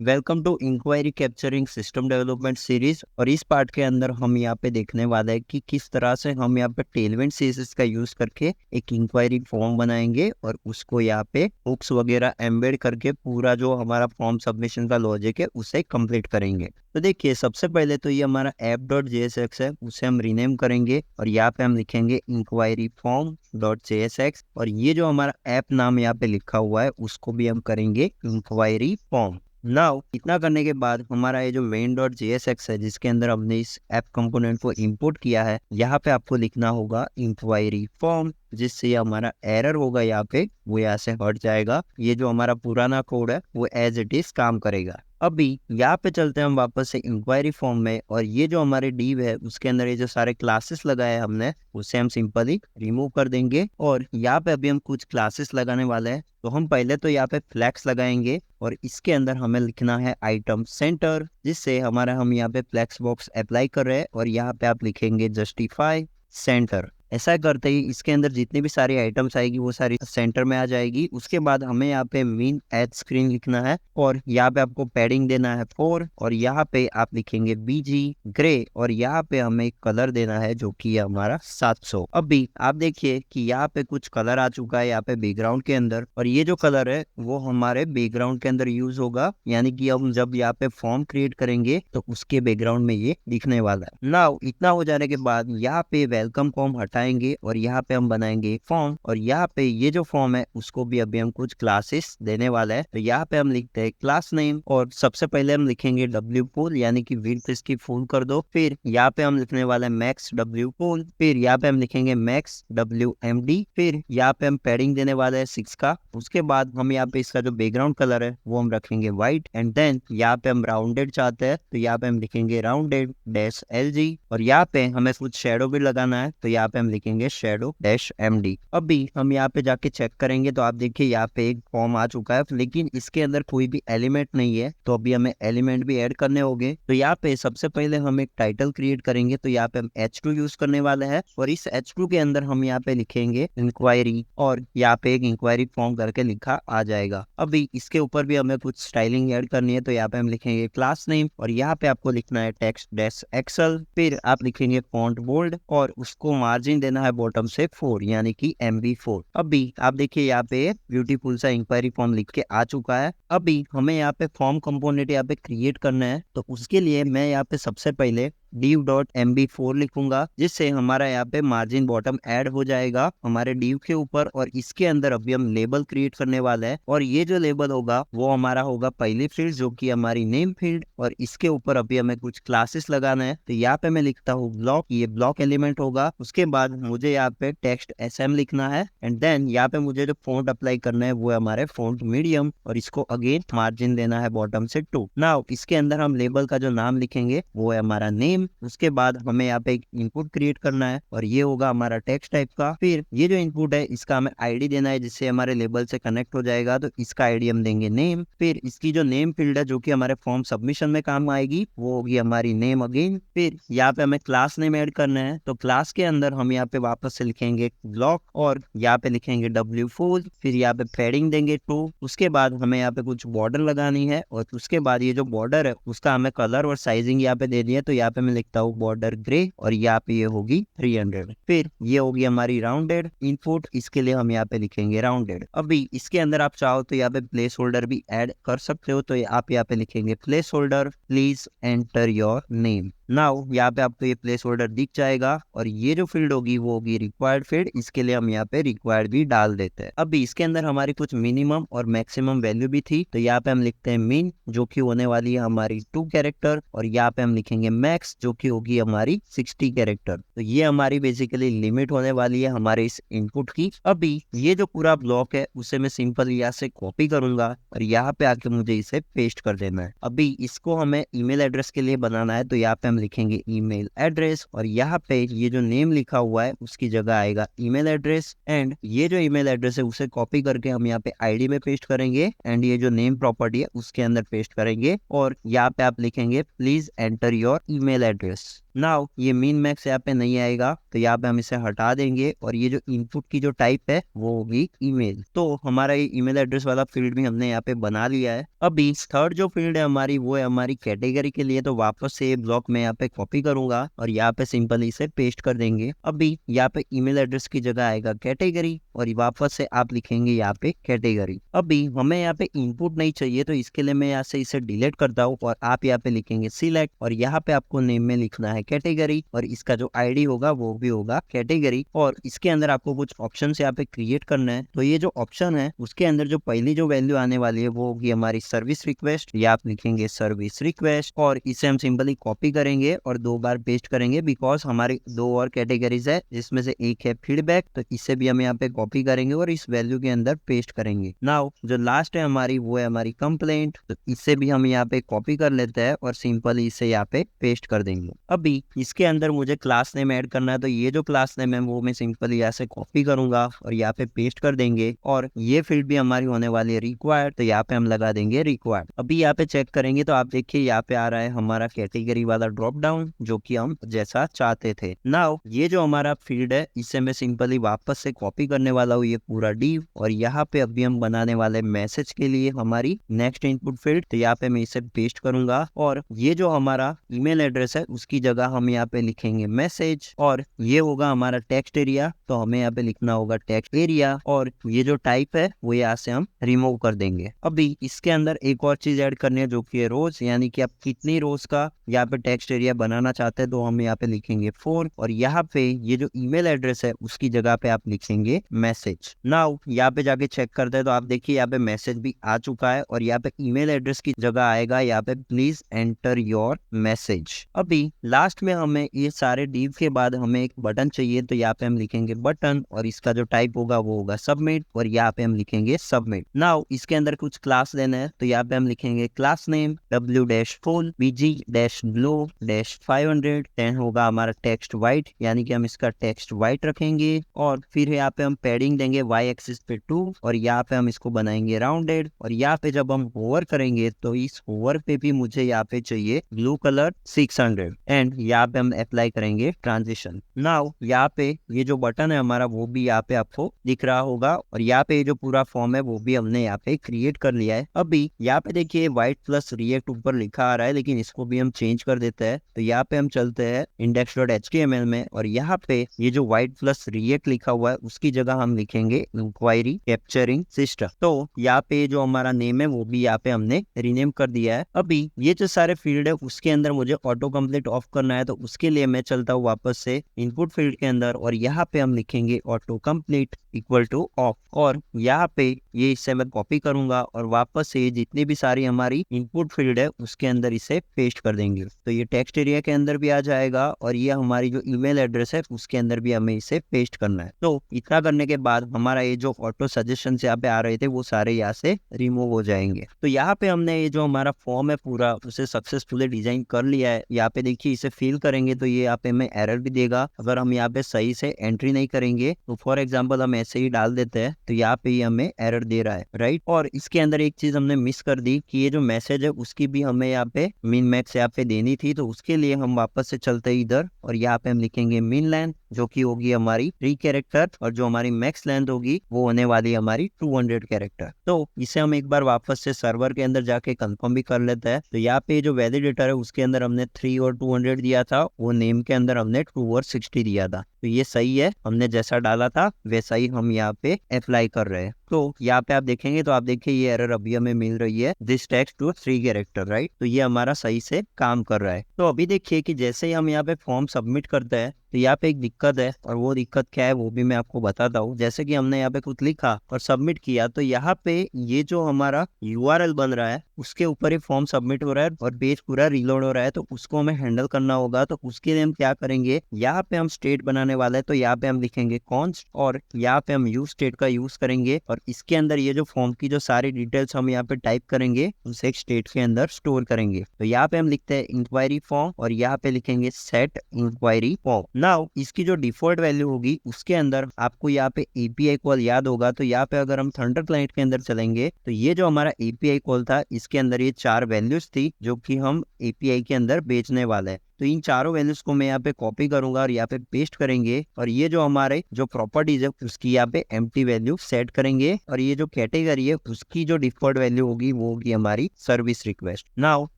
Welcome to inquiry capturing system development series. और इस part के अंदर हम यहाँ पे देखने वाले हैं कि किस तरह से हम यहाँ पे टेलविंड सीएसएस का यूज करके एक इंक्वायरी फॉर्म बनाएंगे और उसको यहाँ पे हुक्स वगैरह एम्बेड करके पूरा जो हमारा फॉर्म सबमिशन का लॉजिक है उसे कंप्लीट करेंगे। तो देखिए, सबसे पहले तो ये हमारा app.jsx है, उसे हम रीनेम करेंगे और यहाँ पे हम लिखेंगे इंक्वायरी फॉर्म .jsx। और ये जो हमारा ऐप नाम यहाँ पे लिखा हुआ है उसको भी हम करेंगे इंक्वायरी फॉर्म। नाउ इतना करने के बाद हमारा ये जो main.jsx है जिसके अंदर हमने इस ऐप कंपोनेंट को इंपोर्ट किया है, यहाँ पे आपको लिखना होगा इंक्वायरी फॉर्म, जिससे ये हमारा एरर होगा यहाँ पे वो यहाँ से हट जाएगा। ये जो हमारा पुराना कोड है वो एज इट इज काम करेगा। अभी यहाँ पे चलते हैं हम वापस से इंक्वायरी फॉर्म में, और ये जो हमारे div है उसके अंदर ये जो सारे क्लासेस लगाए हैं हमने उसे हम सिंपली रिमूव कर देंगे। और यहाँ पे अभी हम कुछ क्लासेस लगाने वाले हैं। तो हम पहले तो यहाँ पे फ्लैक्स लगाएंगे और इसके अंदर हमें लिखना है आइटम सेंटर, जिससे हमारा हम यहाँ पे फ्लैक्स बॉक्स अप्लाई कर रहे हैं और यहाँ पे आप लिखेंगे जस्टिफाई सेंटर। ऐसा करते ही इसके अंदर जितनी भी सारी आइटम्स आएगी वो सारी सेंटर में आ जाएगी। उसके बाद हमें यहाँ पे मीन एज स्क्रीन लिखना है और यहाँ पे आपको पैडिंग देना है 4 और यहाँ पे आप लिखेंगे बीजी ग्रे और यहाँ पे हमें कलर देना है जो कि हमारा 700। अभी आप देखिए कि यहाँ पे कुछ कलर आ चुका है यहाँ पे बैकग्राउंड के अंदर, और ये जो कलर है वो हमारे बैकग्राउंड के अंदर यूज होगा, यानी कि हम जब यहाँ पे फॉर्म क्रिएट करेंगे तो उसके बैकग्राउंड में ये दिखने वाला है। नाउ इतना हो जाने के बाद यहाँ पे वेलकम फॉर्म हटाएंगे और यहाँ पे हम बनाएंगे फॉर्म, और यहाँ पे ये जो फॉर्म है उसको भी अभी हम कुछ क्लासेस देने वाला है। तो यहाँ पे हम लिखते हैं क्लास नेम और सबसे पहले हम लिखेंगे डब्ल्यू फुल, यानी कि विड्थ इसकी फुल कर दो। फिर यहाँ पे हम लिखने वाला है मैक्स डब्ल्यू फुल, फिर यहाँ पे हम लिखेंगे मैक्स डब्ल्यू एम डी, फिर यहाँ पे हम पैडिंग देने वाले हैं 6 का। उसके बाद हम यहाँ पे इसका जो बैकग्राउंड कलर है वो हम रखेंगे व्हाइट, एंड देन यहाँ पे हम राउंडेड चाहते हैं तो यहाँ पे हम लिखेंगे राउंडेड डैश LG, और यहाँ पे हमें कुछ शेडो भी लगाना है तो यहाँ पे हम लिखेंगे शेडो डैश MD। अभी हम यहाँ पे जाके चेक करेंगे तो आप देखिए यहाँ पे एक फॉर्म आ चुका है, लेकिन इसके अंदर कोई भी एलिमेंट नहीं है, तो अभी हमें एलिमेंट भी ऐड करने होंगे। तो यहाँ पे सबसे पहले हम एक टाइटल क्रिएट करेंगे, तो यहाँ पे हम H2 यूज करने वाले हैं और इस H2 के अंदर हम यहाँ पे लिखेंगे इंक्वायरी और यहाँ पे एक इंक्वायरी फॉर्म करके लिखा आ जाएगा। अभी इसके ऊपर भी हमें कुछ स्टाइलिंग ऐड करनी है, तो यहाँ पे हम लिखेंगे क्लास नेम और यहाँ पे आपको लिखना है टेक्स्ट डैश एक्सेल, फिर आप लिखेंगे फॉन्ट बोल्ड और उसको मार्जिन देना है बॉटम से 4 यानी कि MB4। अभी आप देखिए यहाँ पे ब्यूटीफुल सा इंक्वायरी फॉर्म लिख के आ चुका है। अभी हमें यहाँ पे फॉर्म कंपोनेंट यहाँ पे क्रिएट करना है, तो उसके लिए मैं यहाँ पे सबसे पहले div.mb4 लिखूंगा, जिससे हमारा यहाँ पे मार्जिन बॉटम ऐड हो जाएगा हमारे div के ऊपर। और इसके अंदर अभी हम लेबल क्रिएट करने वाले हैं और ये जो लेबल होगा वो हमारा होगा पहली फील्ड जो कि हमारी नेम फील्ड, और इसके ऊपर अभी हमें कुछ क्लासेस लगाना है। तो यहाँ पे मैं लिखता हूँ ब्लॉक, ये ब्लॉक एलिमेंट होगा। उसके बाद मुझे यहाँ पे टेक्स्ट SM लिखना है, एंड देन यहाँ पे मुझे जो फॉन्ट अप्लाई करना है वो है हमारे फॉन्ट मीडियम और इसको अगेन मार्जिन देना है बॉटम से 2। नाउ इसके अंदर हम लेबल का जो नाम लिखेंगे वो है हमारा नेम। उसके बाद हमें यहाँ पे एक इनपुट क्रिएट करना है और ये होगा हमारा टेक्स्ट टाइप का। फिर ये जो इनपुट है इसका हमें आईडी देना है जिससे हमारे लेबल से कनेक्ट हो जाएगा, तो इसका आईडी हम देंगे नेम। फिर इसकी जो नेम फील्ड है जो कि हमारे फॉर्म सबमिशन में काम आएगी वो होगी हमारी नेम अगेन। फिर यहाँ पे हमें क्लास नेम ऐड करना है, तो क्लास के अंदर हम यहाँ पे वापस से लिखेंगे ब्लॉक और यहाँ पे लिखेंगे W4, फिर यहाँ पे पैडिंग देंगे 2। उसके बाद हमें यहाँ पे कुछ बॉर्डर लगानी है और उसके बाद ये जो बॉर्डर है उसका हमें कलर और साइजिंग यहाँ पे दे दिया, तो यहाँ पे मैं लिखता हूँ बॉर्डर ग्रे और यहाँ पे ये होगी 300। फिर ये होगी हमारी राउंडेड इनपुट, इसके लिए हम यहाँ पे लिखेंगे राउंडेड। अभी इसके अंदर आप चाहो तो यहाँ पे प्लेस होल्डर भी ऐड कर सकते हो, तो आप यहाँ पे लिखेंगे place holder please enter your name. Now यहाँ पे आपको ये प्लेस होल्डर दिख जाएगा और ये जो फील्ड होगी वो होगी रिक्वायर्ड फील्ड, इसके लिए हम यहाँ पे रिक्वायर्ड भी डाल देते हैं। अभी इसके अंदर हमारी कुछ मिनिमम और मैक्सिमम वैल्यू भी थी, तो यहाँ पे हम लिखते हैं मिन जो कि होने वाली है हमारी 2 कैरेक्टर, और यहाँ पे हम लिखेंगे मैक्स जो कि होगी हमारी 60 कैरेक्टर। तो ये हमारी बेसिकली लिमिट होने वाली है हमारे इस इनपुट की। अभी ये जो पूरा ब्लॉक है उसे मैं सिंपल यहाँ से कॉपी करूंगा और यहाँ पे आके मुझे इसे पेस्ट कर देना है। अभी इसको हमें ईमेल एड्रेस के लिए बनाना है, तो यहाँ पे हम लिखेंगे ईमेल एड्रेस और यहाँ पे ये जो नेम लिखा हुआ है उसकी जगह आएगा ईमेल एड्रेस, एंड ये जो ईमेल एड्रेस है उसे कॉपी करके हम यहाँ पे आईडी में पेस्ट करेंगे एंड ये जो नेम प्रॉपर्टी है उसके अंदर पेस्ट करेंगे और यहाँ पे आप लिखेंगे please enter your email address. Now ये मीन मैक्स यहाँ पे नहीं आएगा, तो यहाँ पे हम इसे हटा देंगे और ये जो इनपुट की जो टाइप है वो होगी ईमेल। तो हमारा ये ईमेल एड्रेस वाला फील्ड भी हमने यहाँ पे बना लिया है। अभी थर्ड जो फील्ड है हमारी, वो है हमारी कैटेगरी के लिए। तो वापस से ये ब्लॉक में यहाँ पे कॉपी करूंगा और यहाँ पे सिंपल इसे पेस्ट कर देंगे। अभी यहाँ पे ईमेल एड्रेस की जगह आएगा कैटेगरी और वापस से आप लिखेंगे यहाँ पे कैटेगरी। अभी हमें यहाँ पे इनपुट नहीं चाहिए, तो इसके लिए मैं यहाँ से इसे डिलीट करता हूँ और आप यहाँ पे लिखेंगे सिलेक्ट और यहाँ पे आपको नेम में लिखना है कैटेगरी और इसका जो आईडी होगा वो भी होगा कैटेगरी। और इसके अंदर आपको कुछ ऑप्शन यहाँ पे क्रिएट करना है। तो ये जो ऑप्शन है उसके अंदर जो पहली जो वैल्यू आने वाली है वो होगी हमारी सर्विस रिक्वेस्ट, या आप लिखेंगे सर्विस रिक्वेस्ट और इसे हम सिंपली कॉपी करेंगे और 2 बार पेस्ट करेंगे, बिकॉज हमारी 2 और कैटेगरीज है जिसमें से एक है फीडबैक। तो इसे भी हम यहाँ पे कॉपी करेंगे और इस वैल्यू के अंदर पेस्ट करेंगे। नाउ जो लास्ट है हमारी, वो है हमारी कंप्लेंट। तो इसे भी हम यहाँ पे कॉपी कर लेते हैं और सिंपली इसे यहाँ पे पेस्ट कर देंगे। अभी इसके अंदर मुझे क्लास नेम ऐड करना है, तो ये जो क्लास नेम है वो मैं सिंपली यहाँ से कॉपी करूंगा और यहाँ पे पेस्ट कर देंगे। और ये फील्ड भी हमारी होने वाली है रिक्वायर्ड, तो यहाँ पे हम लगा देंगे रिक्वायर्ड। अभी यहाँ पे चेक करेंगे तो आप देखिए यहाँ पे आ रहा है हमारा कैटेगरी वाला ड्रॉप डाउन, जो कि हम जैसा चाहते थे। नाउ ये जो हमारा फील्ड है इसे मैं सिंपली वापस से कॉपी करने वाला हूँ, ये पूरा डिव, और यहाँ पे अभी हम बनाने वाले मैसेज के लिए हमारी नेक्स्ट इनपुट फील्ड। तो यहाँ पे मैं इसे पेस्ट करूंगा और ये जो हमारा ईमेल एड्रेस है उसकी जगह हम यहाँ पे लिखेंगे मैसेज और ये होगा हमारा टेक्स्ट एरिया। तो हमें यहाँ पे लिखना होगा टेक्स्ट एरिया और ये जो टाइप है वो यहाँ से हम रिमूव कर देंगे। अभी इसके अंदर एक और चीज ऐड करनी है जो कि है रोज, यानी कि आप कितनी रोज का यहाँ पे टेक्स्ट एरिया बनाना चाहते हैं। तो हम यहाँ पे लिखेंगे 4 और यहाँ पे ये जो ईमेल एड्रेस है उसकी जगह पे आप लिखेंगे मैसेज। नाउ यहाँ पे जाके चेक करते हैं तो आप देखिए यहाँ पे मैसेज भी आ चुका है और यहाँ पे ईमेल एड्रेस की जगह आएगा यहाँ पे प्लीज एंटर योर मैसेज। अभी लास्ट में हमें ये सारे डिव के बाद हमें एक बटन चाहिए, तो यहाँ पे हम लिखेंगे बटन और इसका जो टाइप होगा वो होगा सबमिट और यहाँ पे हम लिखेंगे सबमिट। नाउ इसके अंदर कुछ क्लास देना है, तो यहाँ पे हम लिखेंगे क्लास नेम w-full bg-low-500, 10 होगा हमारा टेक्स्ट वाइट, यानी कि हम इसका टेक्स्ट वाइट रखेंगे और फिर यहाँ पे हम पैडिंग देंगे y एक्सिस पे 2 और यहाँ पे हम इसको बनाएंगे राउंडेड। और यहाँ पे जब हम होवर करेंगे तो इस होवर पे भी मुझे यहाँ पे चाहिए ब्लू कलर 600 एंड यहाँ पे हम अप्लाई करेंगे ट्रांजिशन। नाउ यहाँ पे ये जो बटन है हमारा वो भी यहाँ पे आपको दिख रहा होगा और यहाँ पे जो पूरा फॉर्म है वो भी हमने यहाँ पे क्रिएट कर लिया है। अभी यहाँ पे देखिए व्हाइट प्लस रिएक्ट ऊपर लिखा आ रहा है, लेकिन इसको भी हम चेंज कर देते हैं। तो यहाँ पे हम चलते हैं index.html में और यहाँ पे ये जो व्हाइट प्लस रिएक्ट लिखा हुआ है उसकी जगह हम लिखेंगे इंक्वायरी कैप्चरिंग सिस्टम। तो यहाँ पे जो हमारा नेम है वो भी यहाँ पे हमने रीनेम कर दिया है। अभी ये जो सारे फील्ड है उसके अंदर मुझे ऑटो कंप्लीट ऑफ करना है, तो उसके लिए मैं चलता हूँ वापस से इनपुट फील्ड के अंदर और यहाँ पे हम लिखेंगे auto complete equal two of और यहाँ पे ये इसे मैं कॉपी करूंगा और वापस से जितनी भी सारी हमारी इनपुट फील्ड है उसके अंदर इसे पेस्ट कर देंगे। तो ये टेक्स्ट एरिया के अंदर भी आ जाएगा और ये हमारी जो ईमेल एड्रेस है उसके अंदर भी हमें इसे पेस्ट करना है। तो इतना करने के बाद हमारा ये जो ऑटो सजेशन यहाँ पे आ रहे थे वो सारे यहाँ से रिमूव हो जाएंगे। तो यहाँ पे हमने ये जो हमारा फॉर्म है पूरा उसे सक्सेसफुली डिजाइन कर लिया है। यहाँ पे देखिए इसे फिल करेंगे तो ये यहाँ पे हमें एरर भी देगा अगर हम यहाँ पे सही से एंट्री नहीं करेंगे। तो फॉर एग्जाम्पल हम ऐसे ही डाल देते हैं तो यहाँ पे ही हमें एरर दे रहा है, राइट। और इसके अंदर एक चीज हमने मिस कर दी कि ये जो मैसेज है उसकी भी हमें यहाँ पे मिन मैक्स यहाँ पे देनी थी। तो उसके लिए हम वापस से चलते हैं इधर और यहाँ पे हम लिखेंगे मिन लेंथ जो कि होगी हमारी 3 कैरेक्टर और जो हमारी मैक्स लेंथ होगी वो होने वाली हमारी 200 कैरेक्टर। तो इसे हम एक बार वापस से सर्वर के अंदर जाके कंफर्म भी कर लेते हैं। तो यहाँ पे जो वैलिडेटर है उसके अंदर हमने 3 और 200 दिया था, वो नेम के अंदर हमने 2 और 60 दिया था। तो ये सही है, हमने जैसा डाला था वैसा ही हम यहाँ पे अप्लाई कर रहे हैं। तो यहाँ पे आप देखेंगे तो आप देखिए ये एरर अभी हमें मिल रही है this text to 3 character, right. तो ये हमारा सही से काम कर रहा है। तो अभी देखिए कि जैसे ही हम यहाँ पे फॉर्म सबमिट करते हैं तो यहाँ पे एक दिक्कत है और वो दिक्कत क्या है वो भी मैं आपको बताता हूँ। जैसे कि हमने यहाँ पे कुछ लिखा और सबमिट किया तो यहाँ पे ये जो हमारा URL बन रहा है उसके ऊपर ही फॉर्म सबमिट हो रहा है और पेज पूरा रीलोड हो रहा है। तो उसको हमें हैंडल करना होगा। तो उसके लिए हम क्या करेंगे, यहाँ पे हम स्टेट बनाने वाले हैं। तो यहाँ पे हम लिखेंगे कॉन्स्ट और यहाँ पे हम यूज स्टेट का यूज करेंगे और इसके अंदर ये जो फॉर्म की जो सारी डिटेल्स हम यहाँ पे टाइप करेंगे उसे एक स्टेट के अंदर स्टोर करेंगे। तो यहाँ पे हम लिखते हैं इंक्वायरी फॉर्म और यहाँ पे लिखेंगे सेट इंक्वायरी फॉर्म। नाउ इसकी जो डिफॉल्ट वैल्यू होगी उसके अंदर आपको यहाँ पे API कॉल याद होगा। तो यहाँ पे अगर हम थंडर क्लाइंट के अंदर चलेंगे तो ये जो हमारा API कॉल था इसके अंदर ये 4 वैल्यूज थी जो कि हम API के अंदर बेचने वाले हैं। तो इन चारों वैल्यूज को मैं यहाँ पे कॉपी करूंगा और यहाँ पे पेस्ट करेंगे, और ये जो हमारे जो प्रॉपर्टीज है उसकी यहाँ पे एम्प्टी वैल्यू सेट करेंगे, और ये जो कैटेगरी है उसकी जो डिफॉल्ट वैल्यू होगी वो होगी हमारी सर्विस रिक्वेस्ट। नाउ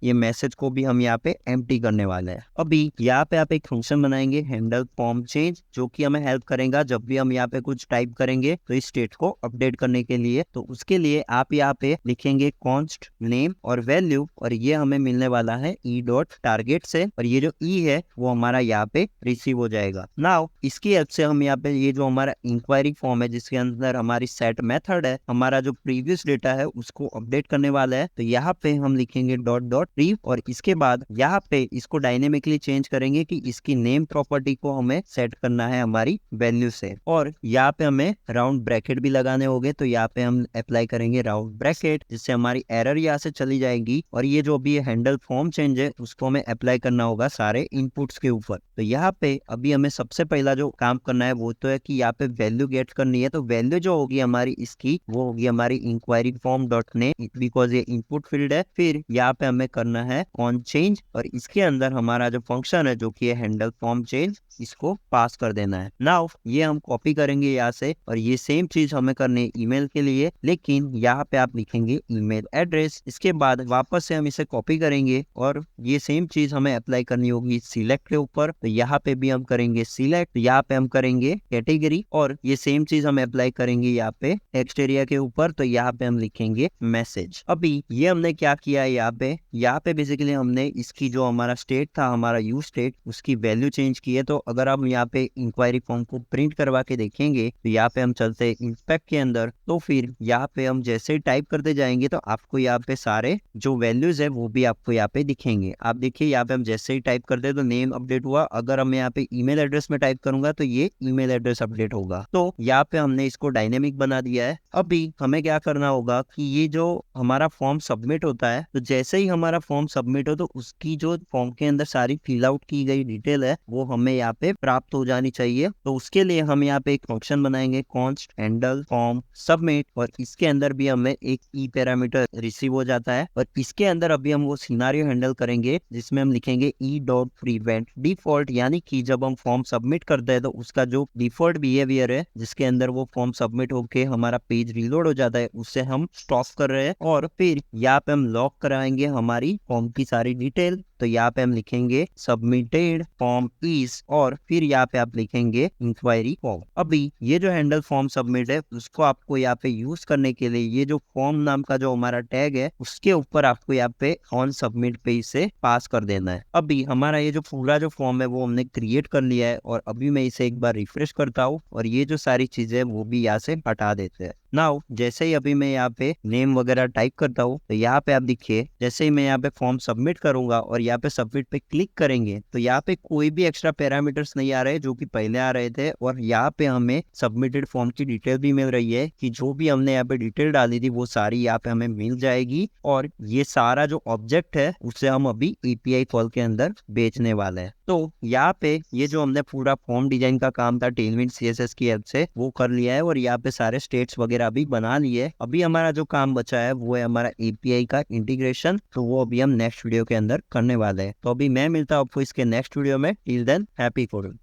ये मैसेज को भी हम यहाँ पे एम्प्टी करने वाले हैं। अभी यहाँ पे आप एक फंक्शन बनाएंगे हैंडल फॉर्म चेंज, जो कि हमें हेल्प करेगा जब भी हम यहाँ पे कुछ टाइप करेंगे तो इस स्टेट को अपडेट करने के लिए। तो उसके लिए आप यहाँ पे लिखेंगे कॉन्स्ट नेम और वैल्यू, और ये हमें मिलने वाला है ई डॉट टारगेट से, और ये जो ई है वो हमारा यहाँ पे रिसीव हो जाएगा। नाउ इसकी हेल्प से हम यहाँ पे ये जो हमारा इंक्वायरी फॉर्म है जिसके अंदर हमारी सेट मेथड है, हमारा जो प्रीवियस डेटा है उसको अपडेट करने वाला है। तो यहाँ पे हम लिखेंगे डॉट डॉट रीव, और इसके बाद यहाँ पे इसको डायनेमिकली चेंज करेंगे कि इसकी नेम प्रॉपर्टी को हमें सेट करना है हमारी वैल्यू से, और यहाँ पे हमें राउंड ब्रैकेट भी लगाने होंगे। तो यहाँ पे हम अप्लाई करेंगे राउंड ब्रैकेट, जिससे हमारी एरर यहाँ से चली जाएगी, और ये जो भी हैंडल फॉर्म चेंज है उसको हमें अप्लाई करना होगा सारे इनपुट्स के ऊपर। तो यहाँ पे अभी हमें सबसे पहला जो काम करना है वो तो है कि यहाँ पे वैल्यू गेट करनी है। तो वैल्यू जो होगी हमारी इसकी वो होगी हमारी inquiry form dot name, because ये इनपुट फील्ड है। फिर यहाँ पे हमें करना है ऑन चेंज, और इसके अंदर हमारा जो फंक्शन है जो कि है हैंडल फॉर्म चेंज, इसको पास कर देना है। नाउ ये हम कॉपी करेंगे यहाँ से, और ये सेम चीज हमें करनी है ईमेल के लिए, लेकिन यहाँ पे आप लिखेंगे ईमेल एड्रेस। इसके बाद वापस से हम इसे कॉपी करेंगे और ये सेम चीज हमें अप्लाई करनी होगी सिलेक्ट के ऊपर। तो यहाँ पे भी हम करेंगे सिलेक्ट, यहाँ पे हम करेंगे कैटेगरी, और ये सेम चीज हम अप्लाई करेंगे यहाँ पे टेक्स्ट एरिया के ऊपर। तो यहाँ पे हम लिखेंगे मैसेज। अभी ये हमने क्या किया है, यहाँ पे बेसिकली हमने इसकी जो हमारा स्टेट था, हमारा यूज स्टेट, उसकी वैल्यू चेंज की है। तो अगर हम यहाँ पे इंक्वायरी फॉर्म को प्रिंट करवा के देखेंगे तो यहाँ पे हम चलते हैं इंस्पेक्ट के अंदर। तो फिर यहाँ पे हम जैसे ही टाइप करते जाएंगे तो आपको यहाँ पे सारे जो वैल्यूज है वो भी आपको यहाँ पे दिखेंगे। आप देखिए यहाँ पे हम जैसे ही टाइप करते हैं तो नेम अपडेट हुआ। अगर हम यहाँ पे ईमेल एड्रेस में टाइप करूंगा तो ये ईमेल एड्रेस अपडेट होगा। तो यहाँ पे हमने इसको डायनेमिक बना दिया है। अभी हमें क्या करना होगा कि ये जो हमारा फॉर्म सबमिट होता है, तो जैसे ही हमारा फॉर्म सबमिट हो तो उसकी जो फॉर्म के अंदर सारी फिल आउट की गई डिटेल है वो हमें यहाँ पे प्राप्त हो जानी चाहिए। तो उसके लिए हम यहाँ पे एक फंक्शन बनाएंगे कॉन्स्ट हैंडल फॉर्म सबमिट, और इसके अंदर भी हमें एक ई पैरामीटर रिसीव हो जाता है। और इसके अंदर अभी हम वो सिनारियो हैंडल करेंगे जिसमें हम लिखेंगे ई डॉट प्रिवेंट डिफॉल्ट, यानी कि जब हम फॉर्म सबमिट करते हैं तो उसका जो डिफॉल्ट बिहेवियर है जिसके अंदर वो फॉर्म सबमिट होके हमारा पेज रिलोड हो जाता है, उससे हम स्टॉप कर रहे हैं। और फिर यहाँ पे हम लॉक कराएंगे हमारी फॉर्म की सारी डिटेल। तो यहाँ पे हम लिखेंगे सबमिटेड फॉर्म इज, और फिर यहाँ पे आप लिखेंगे इंक्वायरी फॉर्म। अभी ये जो हैंडल फॉर्म सबमिट है उसको आपको यहाँ पे यूज करने के लिए ये जो फॉर्म नाम का जो हमारा टैग है उसके ऊपर आपको यहाँ पे ऑन सबमिट पे इसे पास कर देना है। अभी हमारा ये जो पूरा जो फॉर्म है वो हमने क्रिएट कर लिया है, और अभी मैं इसे एक बार रिफ्रेश करता हूँ और ये जो सारी चीजें वो भी यहाँ से हटा देते हैं। नाउ जैसे ही अभी मैं यहाँ पे नेम वगैरह टाइप करता हूँ तो यहाँ पे आप देखिए जैसे ही मैं यहाँ पे फॉर्म सबमिट करूंगा और यहाँ पे सबमिट पे क्लिक करेंगे तो यहाँ पे कोई भी एक्स्ट्रा पैरामीटर्स नहीं आ रहे जो कि पहले आ रहे थे, और यहाँ पे हमें सबमिटेड फॉर्म की डिटेल भी मिल रही है कि जो भी हमने यहाँ पे डिटेल डाली थी वो सारी यहाँ पे हमें मिल जाएगी। और ये सारा जो ऑब्जेक्ट है उसे हम अभी एपीआई कॉल के अंदर बेचने वाले हैं। तो यहाँ पे ये जो हमने पूरा फॉर्म डिजाइन का काम था टेलविंड सीएसएस की हेल्प से वो कर लिया है, और यहाँ पे सारे स्टेट्स वगैरह भी बना लिए। अभी हमारा जो काम बचा है वो है हमारा एपीआई का इंटीग्रेशन, तो वो अभी हम नेक्स्ट वीडियो के अंदर करने वाले हैं। तो अभी मैं मिलता हूँ आपको इसके नेक्स्ट वीडियो में। Till than happy coding.